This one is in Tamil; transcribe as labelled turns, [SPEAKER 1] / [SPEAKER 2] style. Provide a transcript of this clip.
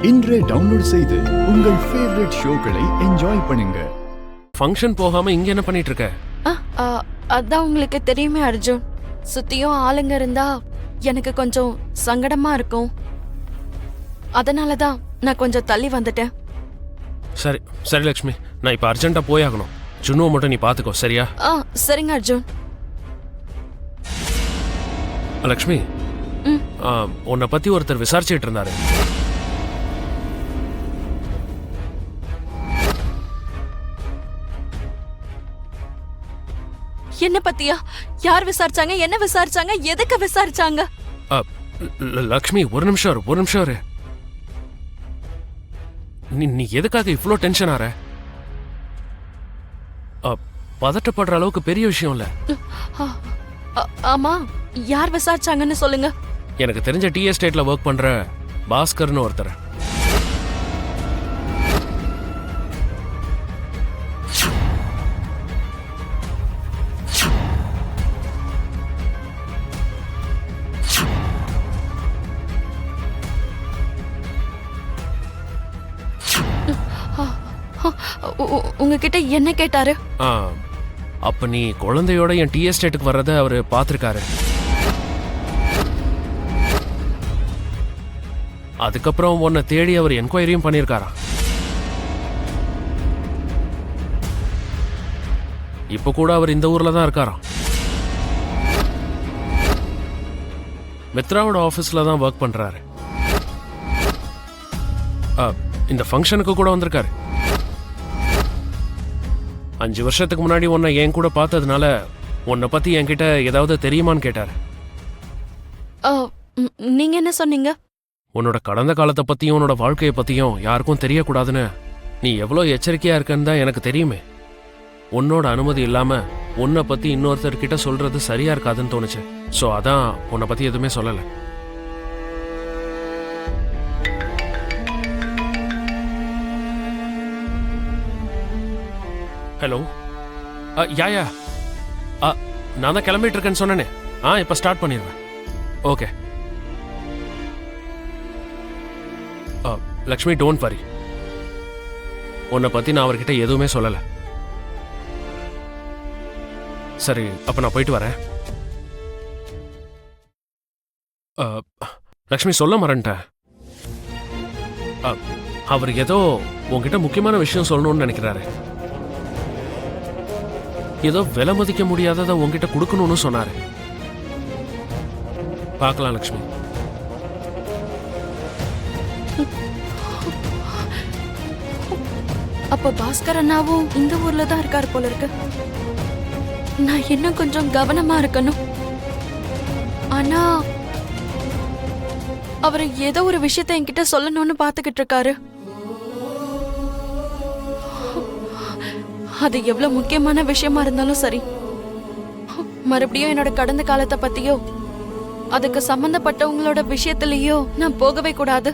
[SPEAKER 1] இன்றே டவுன்லோட் செய்து உங்கள் ஃபேவரட் ஷோக்களை என்ஜாய் பண்ணுங்க.
[SPEAKER 2] ஃபங்க்ஷன் போகாம இங்க என்ன பண்ணிட்டு இருக்க?
[SPEAKER 3] அதான் உங்களுக்கு தெரியுமே அர்ஜுன், சுத்தியும் ஆளுங்க இருந்தா எனக்கு கொஞ்சம் சங்கடமா இருக்கும். அதனாலதான் நான் கொஞ்சம் தள்ளி வந்துட்டேன்.
[SPEAKER 2] சரி சரி லக்ஷ்மி, நான் இப்ப அர்ஜென்ட்டா போயாகணும். சுண்ணுவை மட்டும் நீ பாத்துக்கோ, சரியா?
[SPEAKER 3] சரிங்க அர்ஜுன்.
[SPEAKER 2] லக்ஷ்மி, உன்னை பத்தி ஒருத்தர் விசாரிச்சுட்டு இருந்தாரு.
[SPEAKER 3] என்ன பத்தியா? யார் விசாரிச்சாங்க? என்ன விசாரிச்சாங்க? எதுக்கு விசாரிச்சாங்க?
[SPEAKER 2] லக்ஷ்மி, ஒரு நிமிஷம் இரு. நீ எதுக்காக இவ்ளோ டென்ஷன் ஆற? பதட்டப்படுற அளவுக்கு பெரிய விஷயம் இல்ல.
[SPEAKER 3] ஆமா, யார் விசாரிச்சாங்கன்னு சொல்லுங்க.
[SPEAKER 2] எனக்கு தெரிஞ்ச டீ எஸ்டேட்ல ஒர்க் பண்ற பாஸ்கர்னு ஒருத்தர்.
[SPEAKER 3] உங்ககிட்ட என்ன கேட்டாரு?
[SPEAKER 2] அப்ப நீ குழந்தையோட என் டீ எஸ்டேட்டுக்கு வர்றத அவரு பாத்திருக்காரு. அதுக்கப்புறம் உன்னை தேடி அவர் என்கொயரியும் பண்ணிருக்காராம். இப்ப கூட அவர் இந்த ஊர்ல தான் இருக்காராம். மித்ராவோட ஆபீஸ்ல தான் ஒர்க் பண்றாரு. இந்த ஃபங்க்ஷனுக்கு கூட வந்திருக்காரு. 5 வருஷத்துக்கு முன்னாடி உன்னை என் கூட பார்த்ததுனால உன்னை பத்தி என்கிட்ட ஏதாவது தெரியுமான்னு கேட்டாரு.
[SPEAKER 3] நீங்க என்ன சொன்னீங்க?
[SPEAKER 2] உன்னோட கடந்த காலத்தை பத்தியும் உன்னோட வாழ்க்கையை பத்தியும் யாருக்கும் தெரியக்கூடாதுன்னு நீ எவ்வளவு எச்சரிக்கையா இருக்கன்னு தான் எனக்கு தெரியுமே. உன்னோட அனுமதி இல்லாம உன்னை பத்தி இன்னொருத்தர்கிட்ட சொல்றது சரியா இருக்காதுன்னு தோணுச்சு. சோ அதான் உன்னை பத்தி எதுவுமே சொல்லல. ஹலோ, யா நான் தான் கிளம்பிட்டு இருக்கேன்னு சொன்னேனே. இப்ப ஸ்டார்ட் பண்ணிடுவேன். Okay Lakshmi, don't worry. உன்னை பத்தி நான் அவர்கிட்ட எதுவுமே சொல்லல. சரி, அப்ப நான் போயிட்டு வரேன். லக்ஷ்மி, சொல்ல மறந்துட்டேன். அவர் ஏதோ உன்கிட்ட முக்கியமான விஷயம் சொல்லணும்னு நினைக்கிறாரு. ஏதோ விலை மதிக்க முடியாததை உங்ககிட்ட கொடுக்கணும்னு சொன்னாரு. பார்க்கலாம் லக்ஷ்மி.
[SPEAKER 3] அப்ப பாஸ்கர் அண்ணாவும் இந்த ஊர்ல தான் இருக்காரு போல இருக்கு. நான் இன்னும் கொஞ்சம் கவனமா இருக்கணும். ஆனா அவரு ஏதோ ஒரு விஷயத்தை என்கிட்ட சொல்லணும்னு பாத்துக்கிட்டு இருக்காரு. அது எவ்வளவு முக்கியமான விஷயமா இருந்தாலும் சரி, மறுபடியும் என்னோட கடந்த காலத்தை பத்தியோ அதுக்கு சம்பந்தப்பட்டவங்களோட விஷயத்திலேயோ நான் போகவே கூடாது.